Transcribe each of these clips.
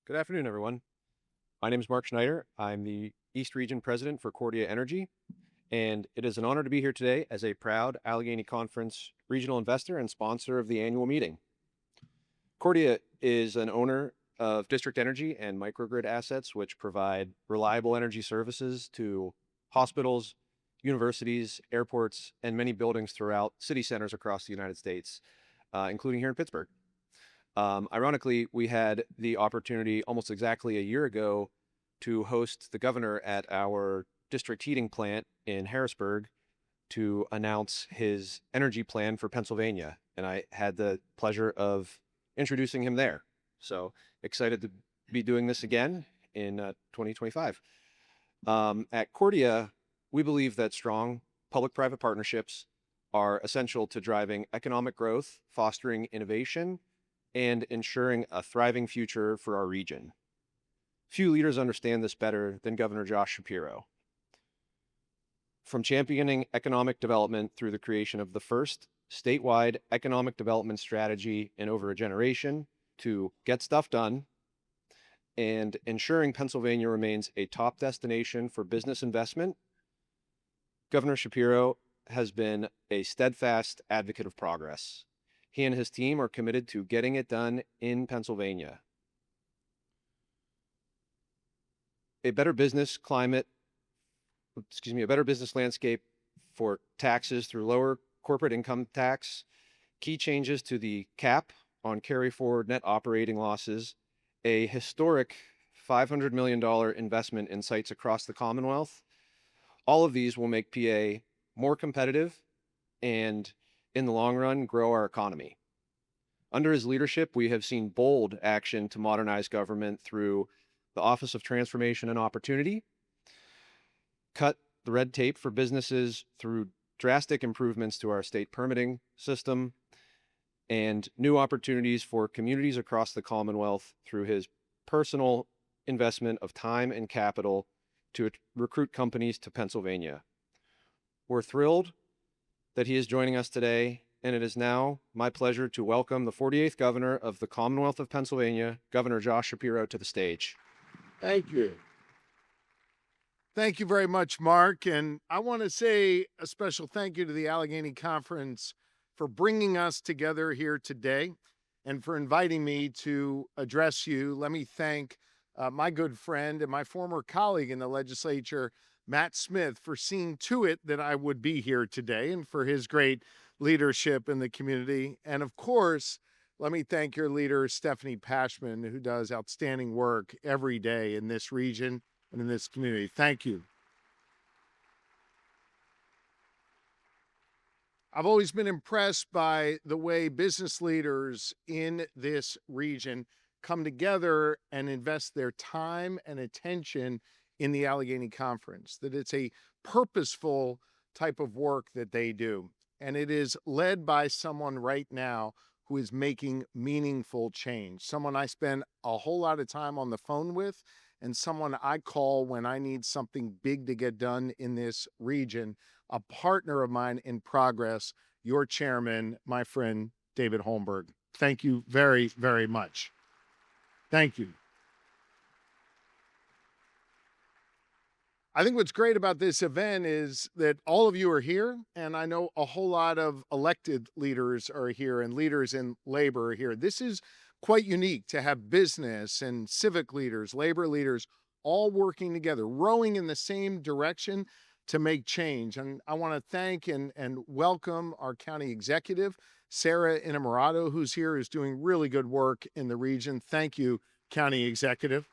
Good afternoon, everyone. My name is Mark Schneider. I'm the East Region President for Cordia Energy, and it is an honor to be here today as a proud Allegheny Conference regional investor and sponsor of the annual meeting. Cordia is an owner of district energy and microgrid assets, which provide reliable energy services to hospitals, universities, airports, and many buildings throughout city centers across the United States, including here in Pittsburgh. Ironically, we had the opportunity almost exactly a year ago to host the governor at our district heating plant in Harrisburg to announce his energy plan for Pennsylvania. And I had the pleasure of introducing him there. So excited to be doing this again in 2025. At Cordia, we believe that strong public-private partnerships are essential to driving economic growth, fostering innovation, and ensuring a thriving future for our region. Few leaders understand this better than Governor Josh Shapiro. From championing economic development through the creation of the first statewide economic development strategy in over a generation to get stuff done and ensuring Pennsylvania remains a top destination for business investment, Governor Shapiro has been a steadfast advocate of progress. He and his team are committed to getting it done in Pennsylvania. A better business landscape for taxes through lower corporate income tax, key changes to the cap on carry forward net operating losses, a historic $500 million investment in sites across the Commonwealth. All of these will make PA more competitive and in the long run, grow our economy. Under his leadership, we have seen bold action to modernize government through the Office of Transformation and Opportunity, cut the red tape for businesses through drastic improvements to our state permitting system, and new opportunities for communities across the Commonwealth through his personal investment of time and capital to recruit companies to Pennsylvania. We're thrilled that he is joining us today, and it is now my pleasure to welcome the 48th Governor of the Commonwealth of Pennsylvania, Governor Josh Shapiro, to the stage. Thank you. Thank you very much, Mark. And I want to say a special thank you to the Allegheny Conference for bringing us together here today and for inviting me to address you. Let me thank my good friend and my former colleague in the legislature, Matt Smith, for seeing to it that I would be here today and for his great leadership in the community. And of course, let me thank your leader, Stephanie Pashman, who does outstanding work every day in this region and in this community. Thank you. I've always been impressed by the way business leaders in this region come together and invest their time and attention in the Allegheny Conference, that it's a purposeful type of work that they do. And it is led by someone right now who is making meaningful change, someone I spend a whole lot of time on the phone with, and someone I call when I need something big to get done in this region, a partner of mine in progress, your chairman, my friend, David Holmberg. Thank you very, very much. Thank you. I think what's great about this event is that all of you are here, and I know a whole lot of elected leaders are here and leaders in labor are here. This is quite unique to have business and civic leaders, labor leaders, all working together, rowing in the same direction to make change. And I want to thank and welcome our county executive, Sarah Innamorato, who's here, who's doing really good work in the region. Thank you, county executive.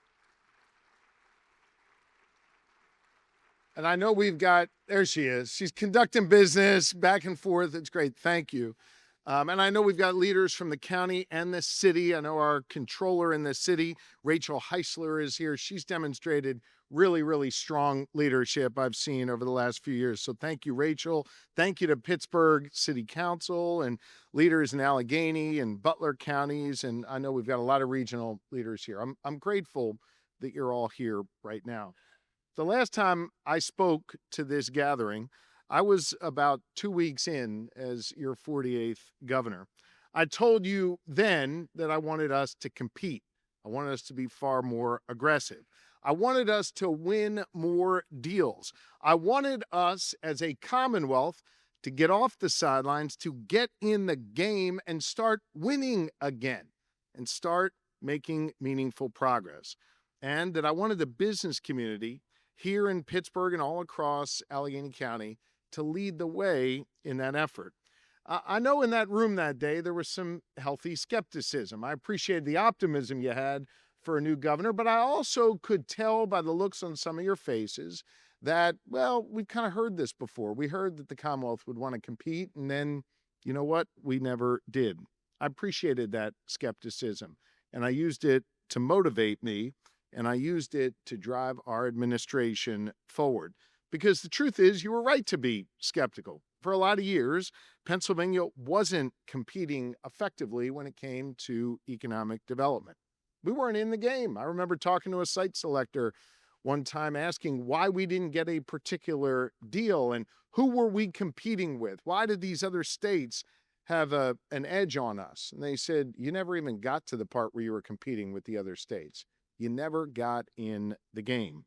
And I know we've got, there she is. She's conducting business back and forth. It's great. Thank you. And I know we've got leaders from the county and the city. I know our controller in the city, Rachel Heisler, is here. She's demonstrated really, really strong leadership I've seen over the last few years. So thank you, Rachel. Thank you to Pittsburgh City Council and leaders in Allegheny and Butler counties. And I know we've got a lot of regional leaders here. I'm grateful that you're all here right now. The last time I spoke to this gathering, I was about 2 weeks in as your 48th governor. I told you then that I wanted us to compete. I wanted us to be far more aggressive. I wanted us to win more deals. I wanted us as a commonwealth to get off the sidelines, to get in the game and start winning again and start making meaningful progress. And that I wanted the business community here in Pittsburgh and all across Allegheny County to lead the way in that effort. I know in that room that day, there was some healthy skepticism. I appreciated the optimism you had for a new governor, but I also could tell by the looks on some of your faces that, well, we've kind of heard this before. We heard that the Commonwealth would want to compete, and then, you know what? We never did. I appreciated that skepticism, and I used it to motivate me, and I used it to drive our administration forward. Because the truth is, you were right to be skeptical. For a lot of years, Pennsylvania wasn't competing effectively when it came to economic development. We weren't in the game. I remember talking to a site selector one time asking why we didn't get a particular deal and who were we competing with? Why did these other states have an edge on us? And they said, you never even got to the part where you were competing with the other states. You never got in the game.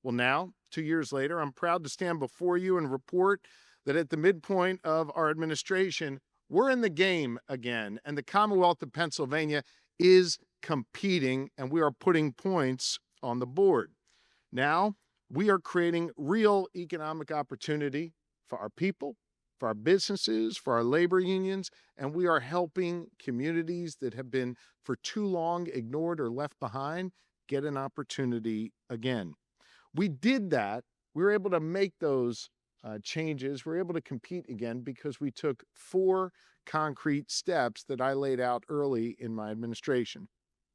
Well, now, 2 years later, I'm proud to stand before you and report that at the midpoint of our administration, we're in the game again, and the Commonwealth of Pennsylvania is competing, and we are putting points on the board. Now, we are creating real economic opportunity for our people, for our businesses, for our labor unions, and we are helping communities that have been for too long ignored or left behind get an opportunity again. We did that. We were able to make those changes. We were able to compete again because we took 4 concrete steps that I laid out early in my administration.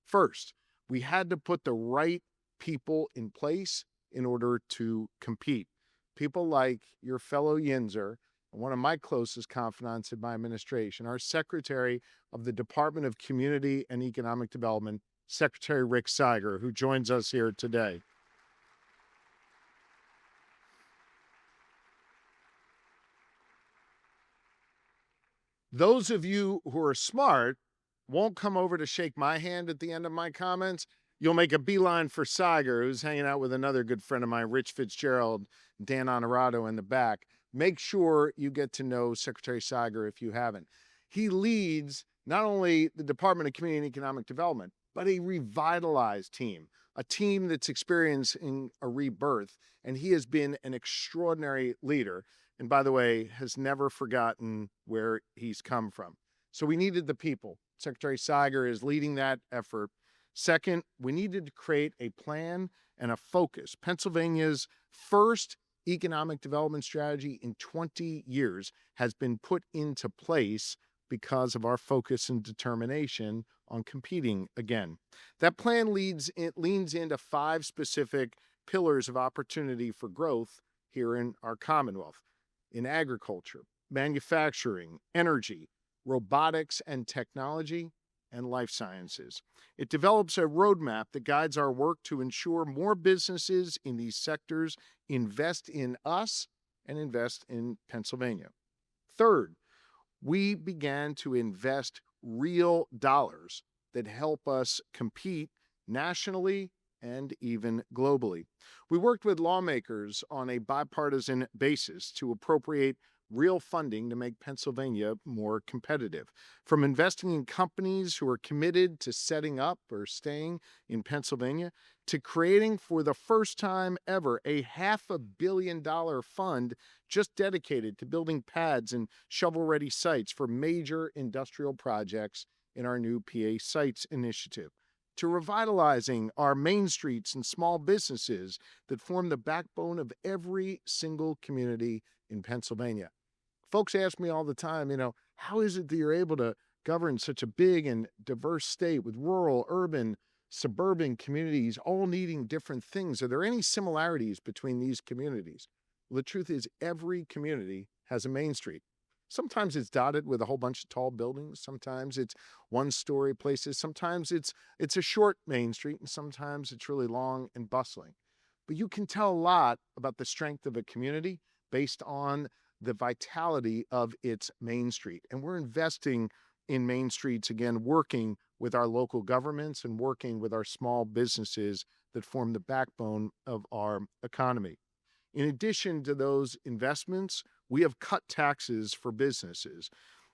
First, we had to put the right people in place in order to compete. People like your fellow Yinzer, and one of my closest confidants in my administration, our Secretary of the Department of Community and Economic Development, Secretary Rick Seiger, who joins us here today. Those of you who are smart won't come over to shake my hand at the end of my comments. You'll make a beeline for Seiger, who's hanging out with another good friend of mine, Rich Fitzgerald, Dan Honorato in the back. Make sure you get to know Secretary Seiger if you haven't. He leads not only the Department of Community and Economic Development, but a revitalized team, a team that's experiencing a rebirth. And he has been an extraordinary leader. And by the way, has never forgotten where he's come from. So we needed the people. Secretary Seiger is leading that effort. Second, we needed to create a plan and a focus. Pennsylvania's first economic development strategy in 20 years has been put into place because of our focus and determination on competing again. That plan leans into 5 specific pillars of opportunity for growth here in our Commonwealth: in agriculture, manufacturing, energy, robotics and technology, and life sciences. It develops a roadmap that guides our work to ensure more businesses in these sectors invest in us and invest in Pennsylvania. Third, we began to invest real dollars that help us compete nationally and even globally. We worked with lawmakers on a bipartisan basis to appropriate real funding to make Pennsylvania more competitive. From investing in companies who are committed to setting up or staying in Pennsylvania, to creating for the first time ever a $500 million fund just dedicated to building pads and shovel-ready sites for major industrial projects in our new PA Sites initiative, to revitalizing our main streets and small businesses that form the backbone of every single community in Pennsylvania. Folks ask me all the time, how is it that you're able to govern such a big and diverse state with rural, urban, suburban communities all needing different things? Are there any similarities between these communities? Well, the truth is every community has a main street. Sometimes it's dotted with a whole bunch of tall buildings. Sometimes it's one-story places. Sometimes it's a short main street, and sometimes it's really long and bustling. But you can tell a lot about the strength of a community based on the vitality of its main street. And we're investing in main streets, again, working with our local governments and working with our small businesses that form the backbone of our economy. In addition to those investments, we have cut taxes for businesses.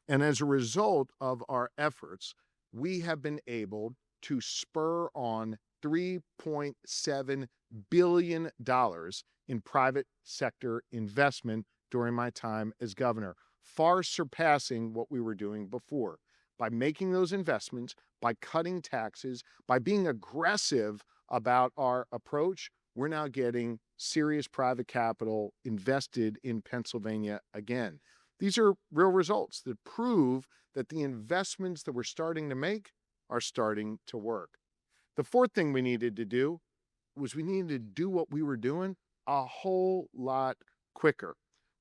And as a result of our efforts, we have been able to spur on $3.7 billion in private sector investment during my time as governor, far surpassing what we were doing before. By making those investments, by cutting taxes, by being aggressive about our approach, we're now getting serious private capital invested in Pennsylvania again. These are real results that prove that the investments that we're starting to make are starting to work. The fourth thing we needed to do was we needed to do what we were doing a whole lot quicker.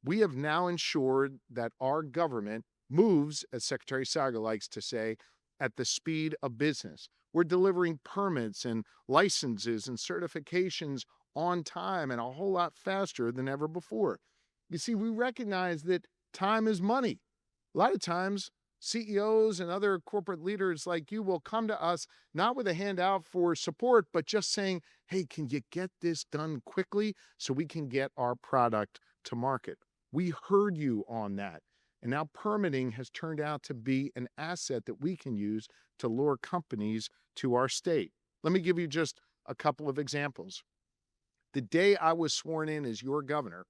We have now ensured that our government moves, as Secretary Saga likes to say, at the speed of business. We're delivering permits and licenses and certifications on time and a whole lot faster than ever before. You see, we recognize that time is money. A lot of times, CEOs and other corporate leaders like you will come to us not with a handout for support, but just saying, hey, can you get this done quickly so we can get our product to market? We heard you on that. And now permitting has turned out to be an asset that we can use to lure companies to our state. Let me give you just a couple of examples. The day I was sworn in as your governor,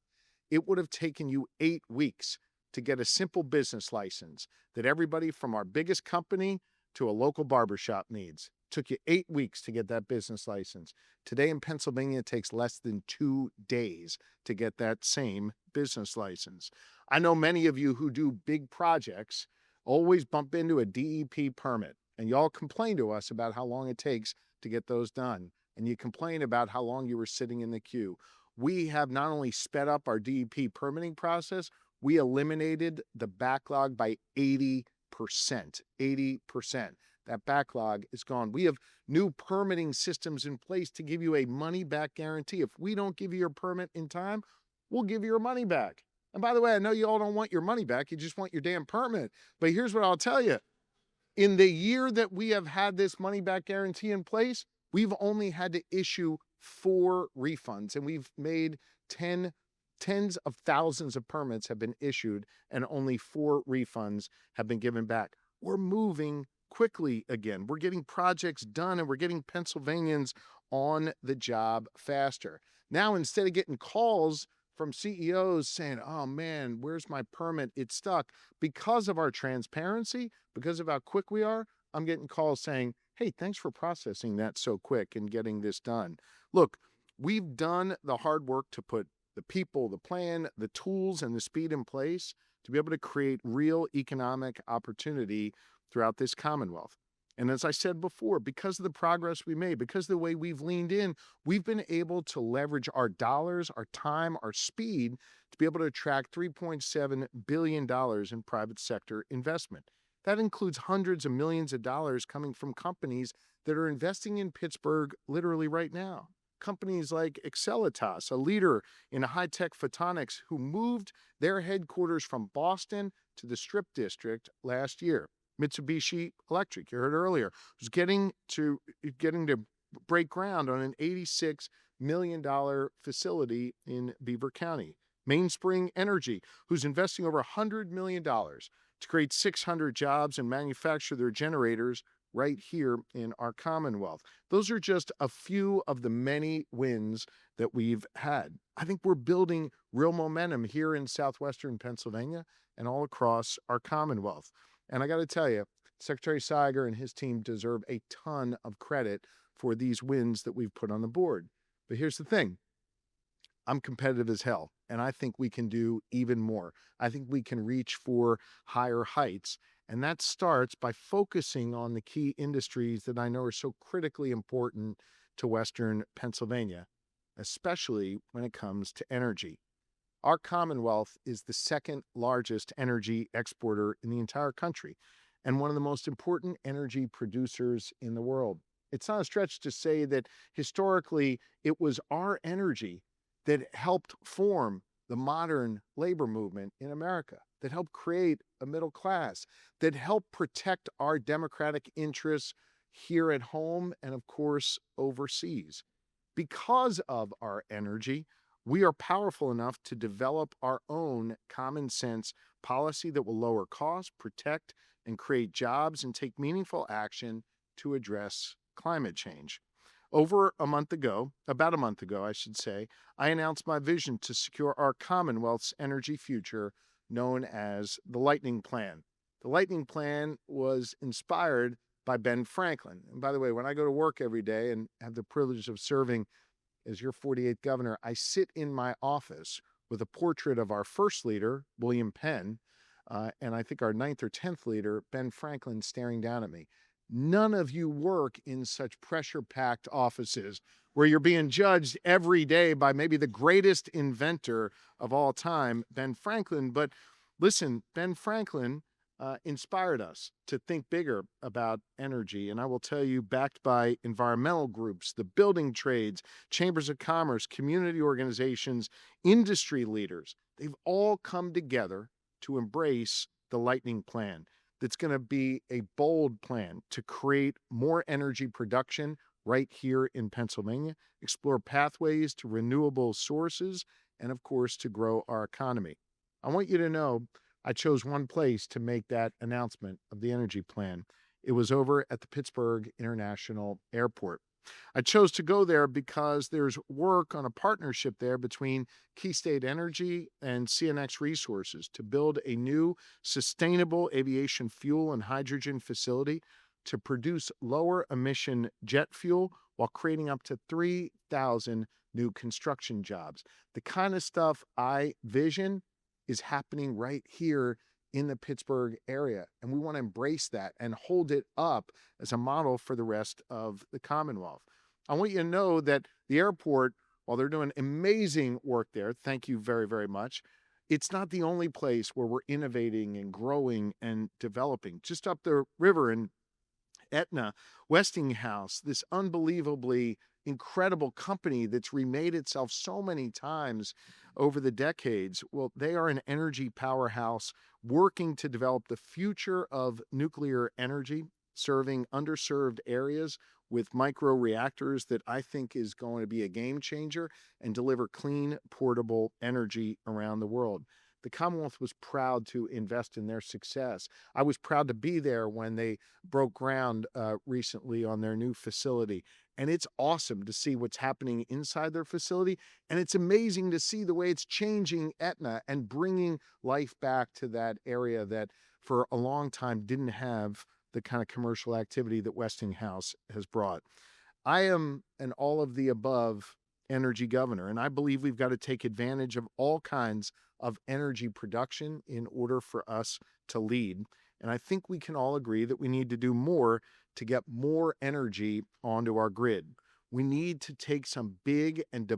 it would have taken you 8 weeks to get a simple business license that everybody from our biggest company to a local barbershop needs. It took you 8 weeks to get that business license. Today in Pennsylvania, it takes less than 2 days to get that same business license. I know many of you who do big projects always bump into a DEP permit, and y'all complain to us about how long it takes to get those done. And you complain about how long you were sitting in the queue. We have not only sped up our DEP permitting process, we eliminated the backlog by 80%. 80%. That backlog is gone. We have new permitting systems in place to give you a money-back guarantee. If we don't give you your permit in time, we'll give you your money back. And by the way, I know you all don't want your money back. You just want your damn permit. But here's what I'll tell you. In the year that we have had this money-back guarantee in place, we've only had to issue 4 refunds, and we've made tens of thousands of permits have been issued, and only 4 refunds have been given back. We're moving quickly again. We're getting projects done, and we're getting Pennsylvanians on the job faster. Now, instead of getting calls from CEOs saying, oh man, where's my permit? It's stuck. Because of our transparency, because of how quick we are, I'm getting calls saying, hey, thanks for processing that so quick and getting this done. Look, we've done the hard work to put the people, the plan, the tools, and the speed in place to be able to create real economic opportunity throughout this Commonwealth. And as I said before, because of the progress we made, because of the way we've leaned in, we've been able to leverage our dollars, our time, our speed to be able to attract $3.7 billion in private sector investment. That includes hundreds of millions of dollars coming from companies that are investing in Pittsburgh literally right now. Companies like Excelitas, a leader in high-tech photonics, who moved their headquarters from Boston to the Strip District last year. Mitsubishi Electric, you heard earlier, was getting to break ground on an $86 million facility in Beaver County. Mainspring Energy, who's investing over $100 million to create 600 jobs and manufacture their generators right here in our Commonwealth. Those are just a few of the many wins that we've had. I think we're building real momentum here in southwestern Pennsylvania and all across our Commonwealth. And I got to tell you, Secretary Siger and his team deserve a ton of credit for these wins that we've put on the board. But here's the thing. I'm competitive as hell, and I think we can do even more. I think we can reach for higher heights. And that starts by focusing on the key industries that I know are so critically important to Western Pennsylvania, especially when it comes to energy. Our Commonwealth is the second largest energy exporter in the entire country and one of the most important energy producers in the world. It's not a stretch to say that historically it was our energy that helped form the modern labor movement in America, that help create a middle class, that help protect our democratic interests here at home and, of course, overseas. Because of our energy, we are powerful enough to develop our own common sense policy that will lower costs, protect and create jobs, and take meaningful action to address climate change. Over a month ago, about a month ago, I should say, I announced my vision to secure our Commonwealth's energy future, known as the Lightning Plan. The Lightning Plan was inspired by Ben Franklin. And by the way, when I go to work every day and have the privilege of serving as your 48th governor, I sit in my office with a portrait of our first leader, William Penn, and I think our ninth or 10th leader, Ben Franklin, staring down at me. None of you work in such pressure packed offices where you're being judged every day by maybe the greatest inventor of all time, Ben Franklin. But listen, Ben Franklin inspired us to think bigger about energy. And I will tell you, backed by environmental groups, the building trades, chambers of commerce, community organizations, industry leaders, they've all come together to embrace the Lightning Plan. That's going to be a bold plan to create more energy production right here in Pennsylvania, explore pathways to renewable sources, and of course, to grow our economy. I want you to know I chose one place to make that announcement of the energy plan. It was over at the Pittsburgh International Airport. I chose to go there because there's work on a partnership there between Key State Energy and CNX Resources to build a new sustainable aviation fuel and hydrogen facility to produce lower emission jet fuel while creating up to 3,000 new construction jobs. The kind of stuff I vision is happening right here in the Pittsburgh area. And we want to embrace that and hold it up as a model for the rest of the Commonwealth. I want you to know that the airport, while they're doing amazing work there, thank you very, very much, it's not the only place where we're innovating and growing and developing. Just up the river in Etna, Westinghouse, this unbelievably incredible company that's remade itself so many times over the decades. Well, they are an energy powerhouse working to develop the future of nuclear energy, serving underserved areas with micro reactors that I think is going to be a game changer and deliver clean, portable energy around the world. The Commonwealth was proud to invest in their success. I was proud to be there when they broke ground recently on their new facility. And it's awesome to see what's happening inside their facility. And it's amazing to see the way it's changing Etna and bringing life back to that area that for a long time didn't have the kind of commercial activity that Westinghouse has brought. I am an all of the above energy governor, and I believe we've got to take advantage of all kinds of energy production in order for us to lead. And I think we can all agree that we need to do more to get more energy onto our grid. We need to take some big and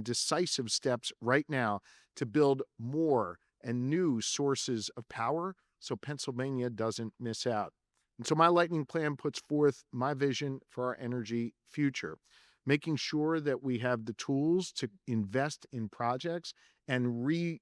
decisive steps right now to build more and new sources of power so Pennsylvania doesn't miss out. And so my Lightning Plan puts forth my vision for our energy future, making sure that we have the tools to invest in projects and reworking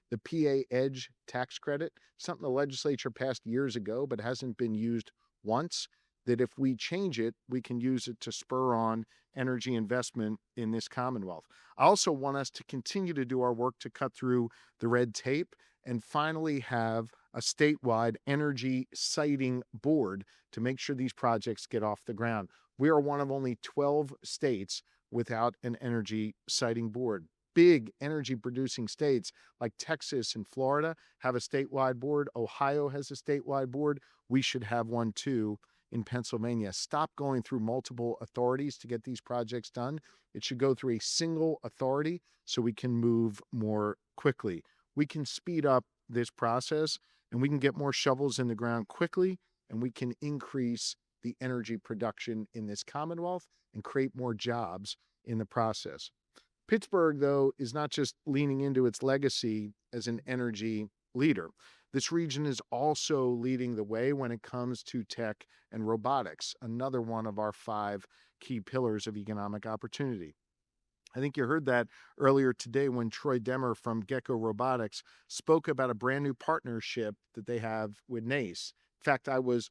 the PA Edge tax credit, something the legislature passed years ago but hasn't been used once, that if we change it, we can use it to spur on energy investment in this Commonwealth. I also want us to continue to do our work to cut through the red tape and finally have a statewide energy siting board to make sure these projects get off the ground. We are one of only 12 states without an energy siting board. Big energy producing states like Texas and Florida have a statewide board. Ohio has a statewide board. We should have one too in Pennsylvania. Stop going through multiple authorities to get these projects done. It should go through a single authority so we can move more quickly. We can speed up this process and we can get more shovels in the ground quickly, and we can increase the energy production in this Commonwealth and create more jobs in the process. Pittsburgh, though, is not just leaning into its legacy as an energy leader. This region is also leading the way when it comes to tech and robotics, another one of our 5 key pillars of economic opportunity. I think you heard that earlier today when Troy Demmer from Gecko Robotics spoke about a brand new partnership that they have with NACE. In fact, I was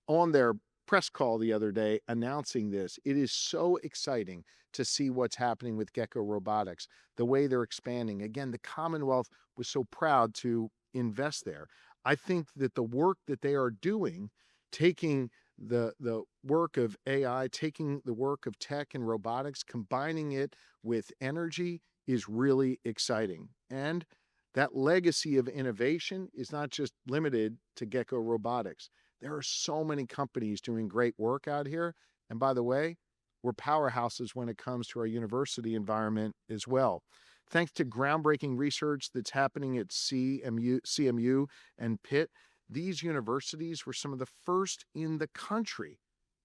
on their press call the other day announcing this. It is so exciting to see what's happening with Gecko Robotics, the way they're expanding. Again, the Commonwealth was so proud to invest there. I think that the work that they are doing, taking the work of AI, taking the work of tech and robotics, combining it with energy is really exciting. And that legacy of innovation is not just limited to Gecko Robotics. There are so many companies doing great work out here. And by the way, we're powerhouses when it comes to our university environment as well. Thanks to groundbreaking research that's happening at CMU and Pitt, these universities were some of the first in the country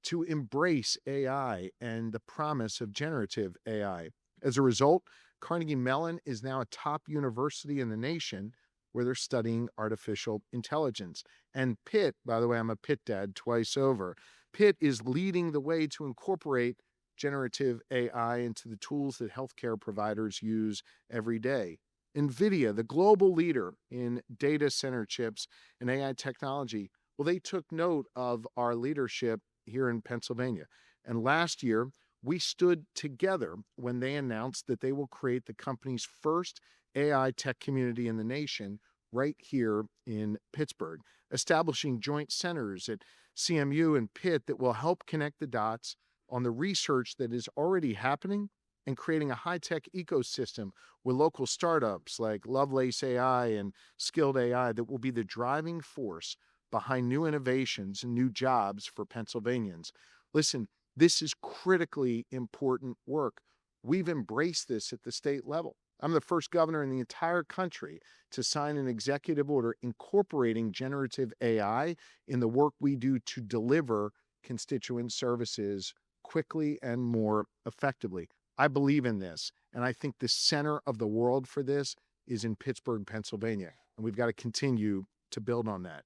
to embrace AI and the promise of generative AI. As a result, Carnegie Mellon is now a top university in the nation where they're studying artificial intelligence. And Pitt, by the way, I'm a Pitt dad twice over. Pitt is leading the way to incorporate generative AI into the tools that healthcare providers use every day. NVIDIA, the global leader in data center chips and AI technology, well, they took note of our leadership here in Pennsylvania. And last year, we stood together when they announced that they will create the company's first AI tech community in the nation right here in Pittsburgh, establishing joint centers at CMU and Pitt that will help connect the dots on the research that is already happening and creating a high-tech ecosystem with local startups like Lovelace AI and Skilled AI that will be the driving force behind new innovations and new jobs for Pennsylvanians. Listen, this is critically important work. We've embraced this at the state level. I'm the first governor in the entire country to sign an executive order incorporating generative AI in the work we do to deliver constituent services quickly and more effectively. I believe in this, and I think the center of the world for this is in Pittsburgh, Pennsylvania, and we've got to continue to build on that.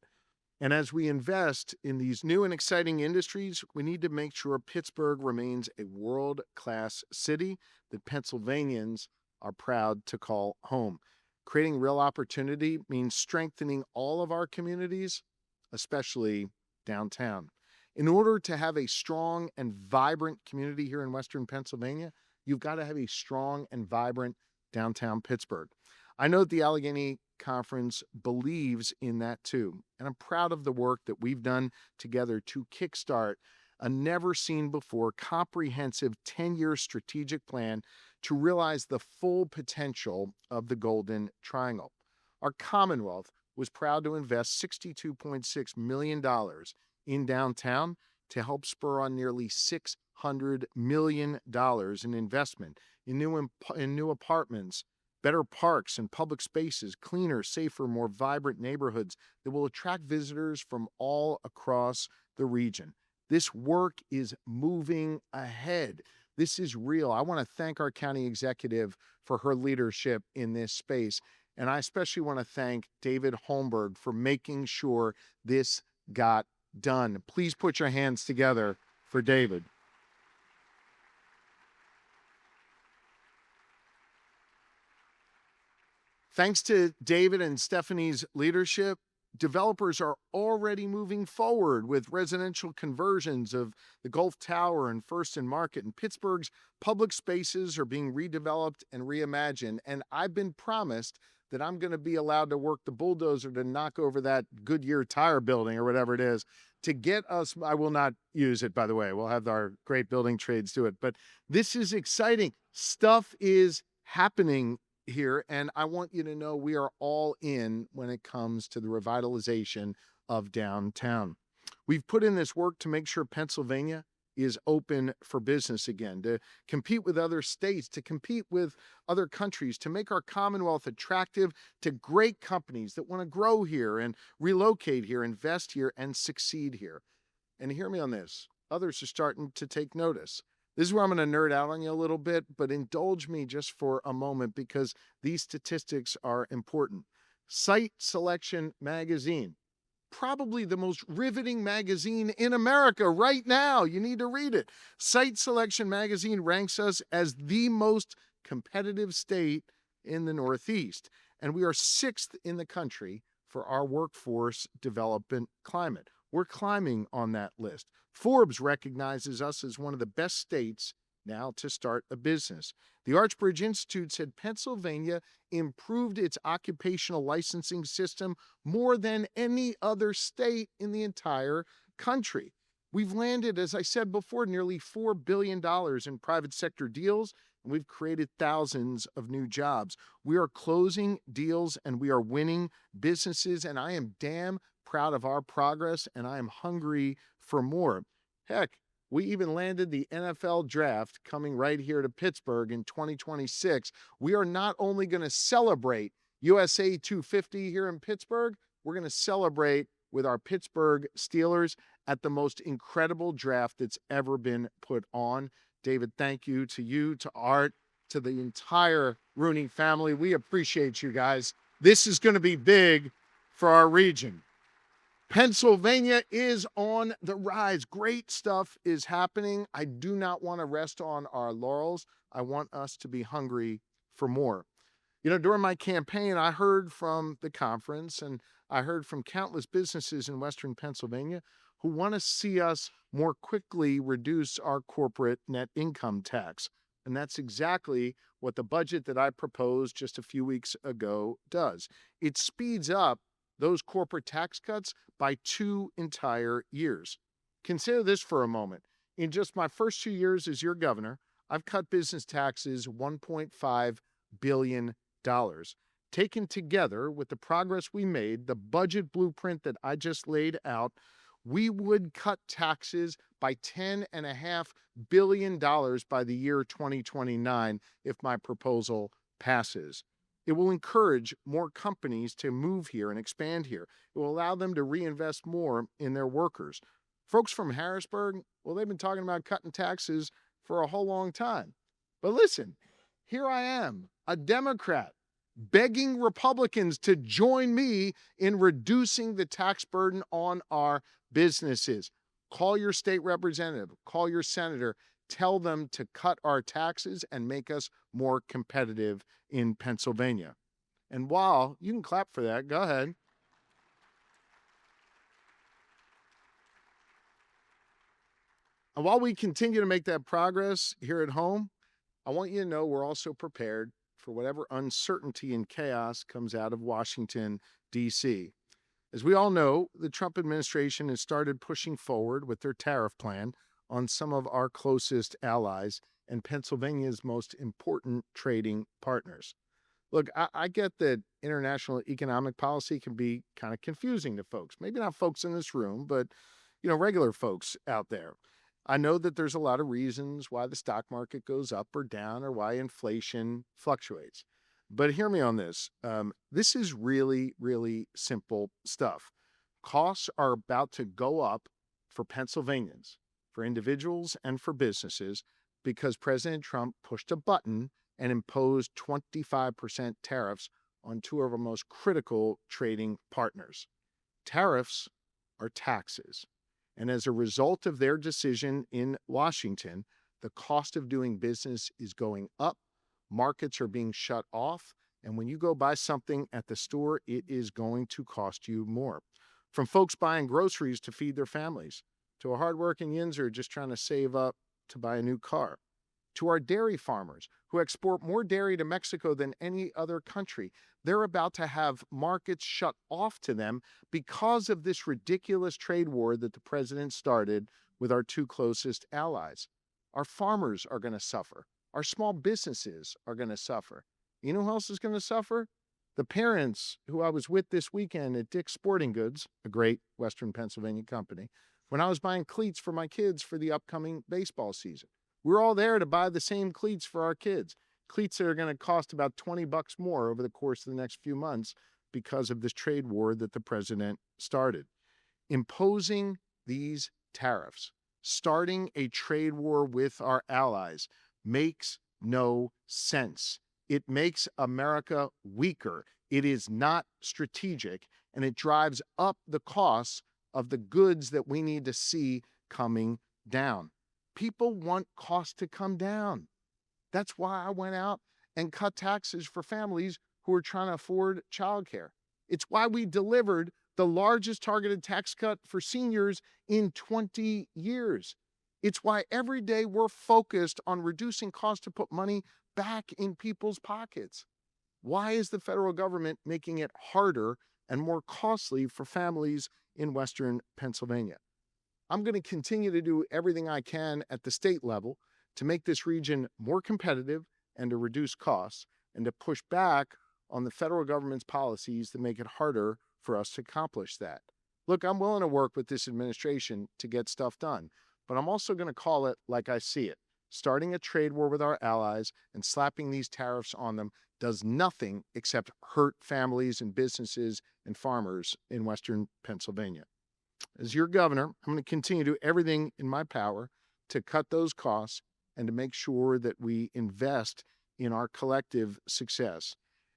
And as we invest in these new and exciting industries, we need to make sure Pittsburgh remains a world-class city that Pennsylvanians are proud to call home. Creating real opportunity means strengthening all of our communities, especially downtown. In order to have a strong and vibrant community here in Western Pennsylvania, you've got to have a strong and vibrant downtown Pittsburgh. I know that the Allegheny Conference believes in that too, and I'm proud of the work that we've done together to kickstart a never-seen-before comprehensive 10-year strategic plan to realize the full potential of the Golden Triangle. Our Commonwealth was proud to invest $62.6 million in downtown to help spur on nearly $600 million in investment in new apartments, better parks and public spaces, cleaner, safer, more vibrant neighborhoods that will attract visitors from all across the region. This work is moving ahead. This is real. I want to thank our county executive for her leadership in this space. And I especially want to thank David Holmberg for making sure this got done. Please put your hands together for David. Thanks to David and Stephanie's leadership, developers are already moving forward with residential conversions of the Gulf Tower and First and Market, and Pittsburgh's public spaces are being redeveloped and reimagined. And I've been promised that I'm going to be allowed to work the bulldozer to knock over that Goodyear tire building or whatever it is to get us. I will not use it, by the way. We'll have our great building trades do it. But this is exciting. Stuff is happening here, and I want you to know we are all in when it comes to the revitalization of downtown. We've put in this work to make sure Pennsylvania is open for business again, to compete with other states, to compete with other countries, to make our Commonwealth attractive to great companies that want to grow here and relocate here, invest here, and succeed here. And hear me on this. Others are starting to take notice. This is where I'm going to nerd out on you a little bit, but indulge me just for a moment because these statistics are important. Site Selection Magazine, probably the most riveting magazine in America right now. You need to read it. Site Selection Magazine ranks us as the most competitive state in the Northeast. And we are 6th in the country for our workforce development climate. We're climbing on that list. Forbes recognizes us as one of the best states now to start a business. The Archbridge Institute said Pennsylvania improved its occupational licensing system more than any other state in the entire country. We've landed, as I said before, nearly $4 billion in private sector deals, and we've created thousands of new jobs. We are closing deals and we are winning businesses, and I am damn proud of our progress, and I am hungry for more. Heck, we even landed the NFL draft coming right here to Pittsburgh in 2026. We are not only going to celebrate USA 250 here in Pittsburgh, we're going to celebrate with our Pittsburgh Steelers at the most incredible draft that's ever been put on. David, thank you, to Art, to the entire Rooney family. We appreciate you guys. This is going to be big for our region. Pennsylvania is on the rise. Great stuff is happening. I do not want to rest on our laurels. I want us to be hungry for more. You know, during my campaign, I heard from the conference and I heard from countless businesses in Western Pennsylvania who want to see us more quickly reduce our corporate net income tax. And that's exactly what the budget that I proposed just a few weeks ago does. It speeds up those corporate tax cuts by 2 entire years. Consider this for a moment. In just my first 2 years as your governor, I've cut business taxes $1.5 billion. Taken together with the progress we made, the budget blueprint that I just laid out, we would cut taxes by $10.5 billion by the year 2029 if my proposal passes. It will encourage more companies to move here and expand here. It will allow them to reinvest more in their workers. Folks from Harrisburg, well, they've been talking about cutting taxes for a whole long time. But listen, here I am, a Democrat, begging Republicans to join me in reducing the tax burden on our businesses. Call your state representative, call your senator, tell them to cut our taxes and make us more competitive in Pennsylvania. And while you can clap for that, go ahead. And while we continue to make that progress here at home, I want you to know we're also prepared for whatever uncertainty and chaos comes out of Washington, D.C. As we all know, the Trump administration has started pushing forward with their tariff plan on some of our closest allies and Pennsylvania's most important trading partners. Look, I get that international economic policy can be kind of confusing to folks. Maybe not folks in this room, but regular folks out there. I know that there's a lot of reasons why the stock market goes up or down or why inflation fluctuates. But hear me on this. This is really, really simple stuff. Costs are about to go up for Pennsylvanians, for individuals, and for businesses because President Trump pushed a button and imposed 25% tariffs on 2 of our most critical trading partners. Tariffs are taxes. And as a result of their decision in Washington, the cost of doing business is going up, markets are being shut off, and when you go buy something at the store, it is going to cost you more. From folks buying groceries to feed their families, to a hardworking Yinzer just trying to save up to buy a new car, to our dairy farmers who export more dairy to Mexico than any other country. They're about to have markets shut off to them because of this ridiculous trade war that the president started with our 2 closest allies. Our farmers are going to suffer. Our small businesses are going to suffer. You know who else is going to suffer? The parents who I was with this weekend at Dick's Sporting Goods, a great Western Pennsylvania company, when I was buying cleats for my kids for the upcoming baseball season. We're all there to buy the same cleats for our kids. Cleats that are going to cost about $20 more over the course of the next few months because of this trade war that the president started. Imposing these tariffs, starting a trade war with our allies, makes no sense. It makes America weaker. It is not strategic, and it drives up the costs of the goods that we need to see coming down. People want costs to come down. That's why I went out and cut taxes for families who are trying to afford childcare. It's why we delivered the largest targeted tax cut for seniors in 20 years. It's why every day we're focused on reducing costs to put money back in people's pockets. Why is the federal government making it harder and more costly for families in Western Pennsylvania? I'm going to continue to do everything I can at the state level to make this region more competitive and to reduce costs and to push back on the federal government's policies that make it harder for us to accomplish that. Look, I'm willing to work with this administration to get stuff done, but I'm also going to call it like I see it. Starting a trade war with our allies and slapping these tariffs on them does nothing except hurt families and businesses and farmers in Western Pennsylvania. As your governor, I'm going to continue to do everything in my power to cut those costs and to make sure that we invest in our collective success.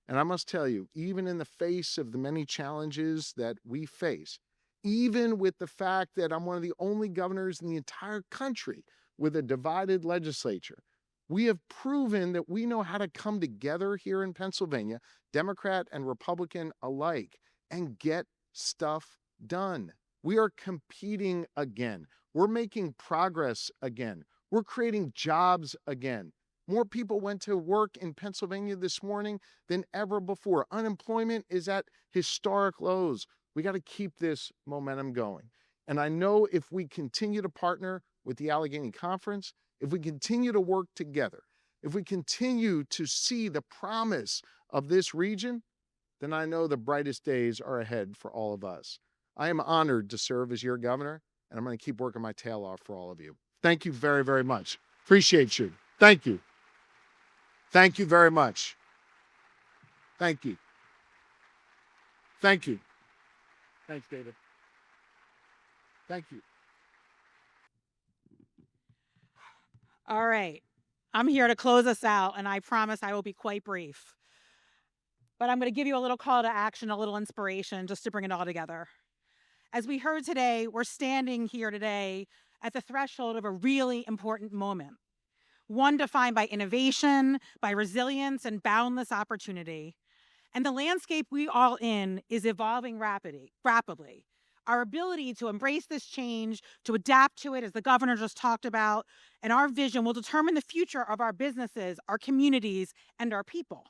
And I must tell you, even in the face of the many challenges that we face, even with the fact that I'm one of the only governors in the entire country with a divided legislature, we have proven that we know how to come together here in Pennsylvania, Democrat and Republican alike, and get stuff done. We are competing again. We're making progress again. We're creating jobs again. More people went to work in Pennsylvania this morning than ever before. Unemployment is at historic lows. We got to keep this momentum going. And I know if we continue to partner with the Allegheny Conference, if we continue to work together, if we continue to see the promise of this region, then I know the brightest days are ahead for all of us. I am honored to serve as your governor, and I'm going to keep working my tail off for all of you. Thank you very, very much. Appreciate you. Thank you. Thank you very much. Thank you. Thank you. Thanks, David. Thank you. All right. I'm here to close us out, and I promise I will be quite brief. But I'm going to give you a little call to action, a little inspiration, just to bring it all together. As we heard today, we're standing here today at the threshold of a really important moment, one defined by innovation, by resilience, and boundless opportunity. And the landscape we all in is evolving rapidly. Our ability to embrace this change, to adapt to it, as the governor just talked about, and our vision will determine the future of our businesses, our communities, and our people.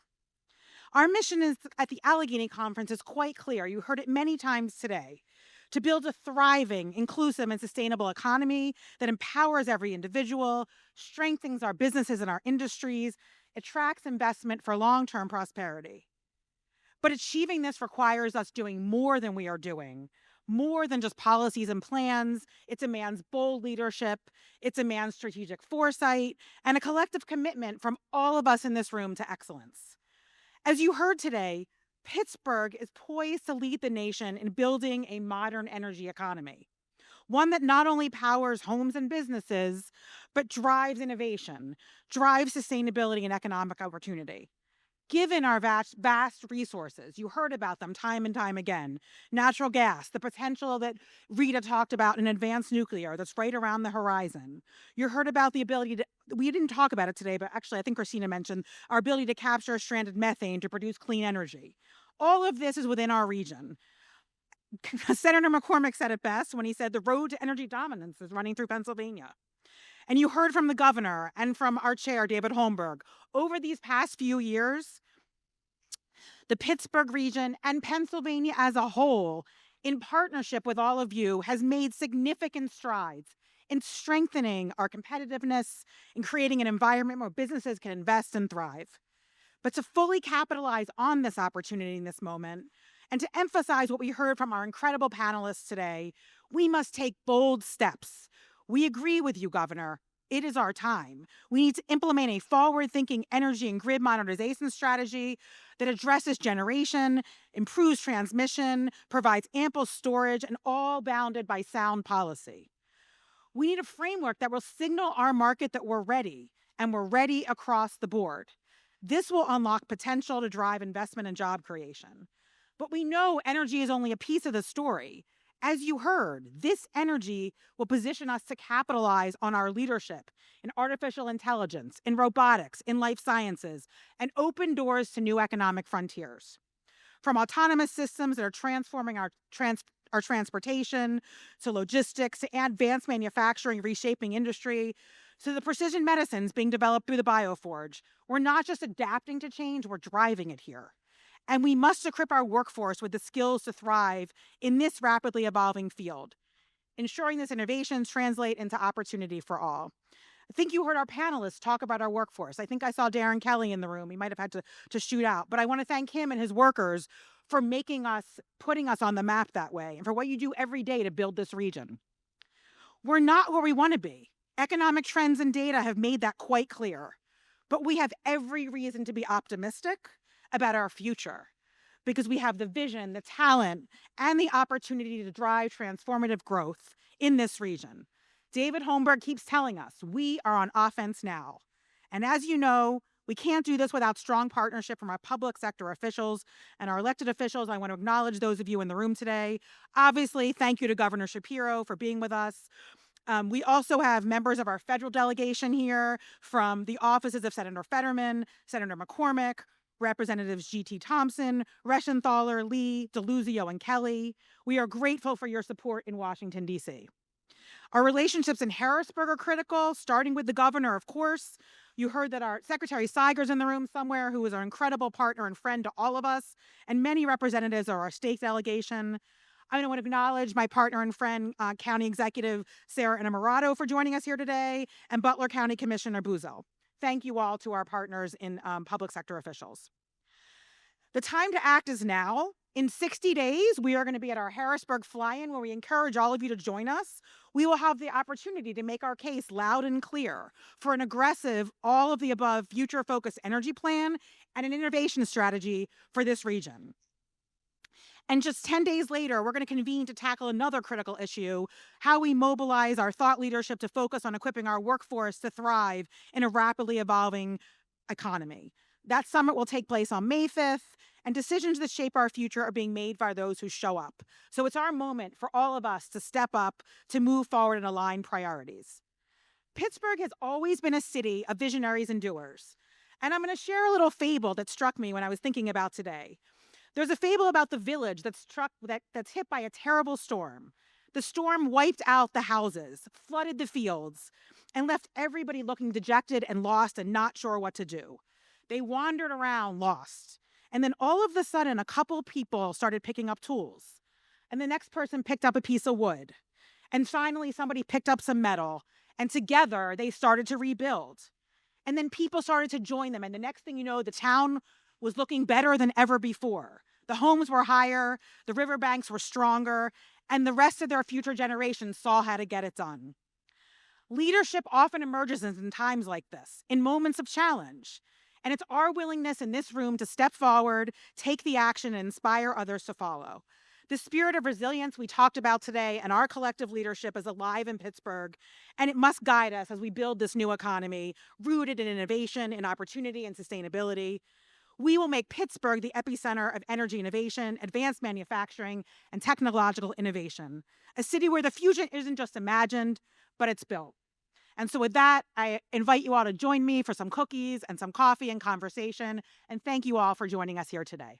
Our mission is at the Allegheny Conference is quite clear. You heard it many times today. To build a thriving, inclusive, and sustainable economy that empowers every individual, strengthens our businesses and our industries, attracts investment for long-term prosperity. But achieving this requires us doing more than we are doing, more than just policies and plans. It demands bold leadership, it demands strategic foresight, and a collective commitment from all of us in this room to excellence. As you heard today, Pittsburgh is poised to lead the nation in building a modern energy economy, one that not only powers homes and businesses, but drives innovation, drives sustainability and economic opportunity. Given our vast resources, you heard about them time and time again, natural gas, the potential that Rita talked about in advanced nuclear that's right around the horizon. You heard about the ability to, we didn't talk about it today, but actually I think Christina mentioned our ability to capture stranded methane to produce clean energy. All of this is within our region. Senator McCormick said it best when he said the road to energy dominance is running through Pennsylvania. And you heard from the governor and from our chair, David Holmberg. Over these past few years, the Pittsburgh region and Pennsylvania as a whole, in partnership with all of you, has made significant strides in strengthening our competitiveness and creating an environment where businesses can invest and thrive. But to fully capitalize on this opportunity in this moment, and to emphasize what we heard from our incredible panelists today, we must take bold steps. We agree with you, Governor. It is our time. We need to implement a forward-thinking energy and grid modernization strategy that addresses generation, improves transmission, provides ample storage, and all bounded by sound policy. We need a framework that will signal our market that we're ready, and we're ready across the board. This will unlock potential to drive investment and job creation. But we know energy is only a piece of the story. As you heard, this energy will position us to capitalize on our leadership in artificial intelligence, in robotics, in life sciences, and open doors to new economic frontiers. From autonomous systems that are transforming our transportation, to logistics, to advanced manufacturing, reshaping industry, to the precision medicines being developed through the Bioforge. We're not just adapting to change, we're driving it here. And we must equip our workforce with the skills to thrive in this rapidly evolving field, ensuring these innovations translate into opportunity for all. I think you heard our panelists talk about our workforce. I think I saw Darren Kelly in the room. He might have had to shoot out, but I want to thank him and his workers for putting us on the map that way, and for what you do every day to build this region. We're not where we want to be. Economic trends and data have made that quite clear, but we have every reason to be optimistic about our future, because we have the vision, the talent, and the opportunity to drive transformative growth in this region. David Holmberg keeps telling us we are on offense now. And as you know, we can't do this without strong partnership from our public sector officials and our elected officials. I want to acknowledge those of you in the room today. Obviously, thank you to Governor Shapiro for being with us. We also have members of our federal delegation here from the offices of Senator Fetterman, Senator McCormick, Representatives G.T. Thompson, Reschenthaler, Lee, DeLuzio, and Kelly. We are grateful for your support in Washington, D.C. Our relationships in Harrisburg are critical, starting with the governor, of course. You heard that our Secretary Seiger's in the room somewhere, who is our incredible partner and friend to all of us, and many representatives of our state delegation. I want to acknowledge my partner and friend, County Executive Sarah Innamorato, for joining us here today, and Butler County Commissioner Buzo. Thank you all to our partners in public sector officials. The time to act is now. In 60 days, we are going to be at our Harrisburg fly-in, where we encourage all of you to join us. We will have the opportunity to make our case loud and clear for an aggressive, all-of-the-above, future-focused energy plan and an innovation strategy for this region. And just 10 days later, we're going to convene to tackle another critical issue: how we mobilize our thought leadership to focus on equipping our workforce to thrive in a rapidly evolving economy. That summit will take place on May 5th, and decisions that shape our future are being made by those who show up. So it's our moment for all of us to step up, to move forward and align priorities. Pittsburgh has always been a city of visionaries and doers. And I'm going to share a little fable that struck me when I was thinking about today. There's a fable about the village that's hit by a terrible storm. The storm wiped out the houses, flooded the fields, and left everybody looking dejected and lost and not sure what to do. They wandered around lost. And then all of a sudden, a couple people started picking up tools. And the next person picked up a piece of wood. And finally, somebody picked up some metal. And together, they started to rebuild. And then people started to join them. And the next thing you know, the town was looking better than ever before. The homes were higher, the riverbanks were stronger, and the rest of their future generations saw how to get it done. Leadership often emerges in times like this, in moments of challenge. And it's our willingness in this room to step forward, take the action, and inspire others to follow. The spirit of resilience we talked about today and our collective leadership is alive in Pittsburgh, and it must guide us as we build this new economy rooted in innovation, in opportunity, and sustainability. We will make Pittsburgh the epicenter of energy innovation, advanced manufacturing, and technological innovation. A city where the future isn't just imagined, but it's built. And so with that, I invite you all to join me for some cookies and some coffee and conversation. And thank you all for joining us here today.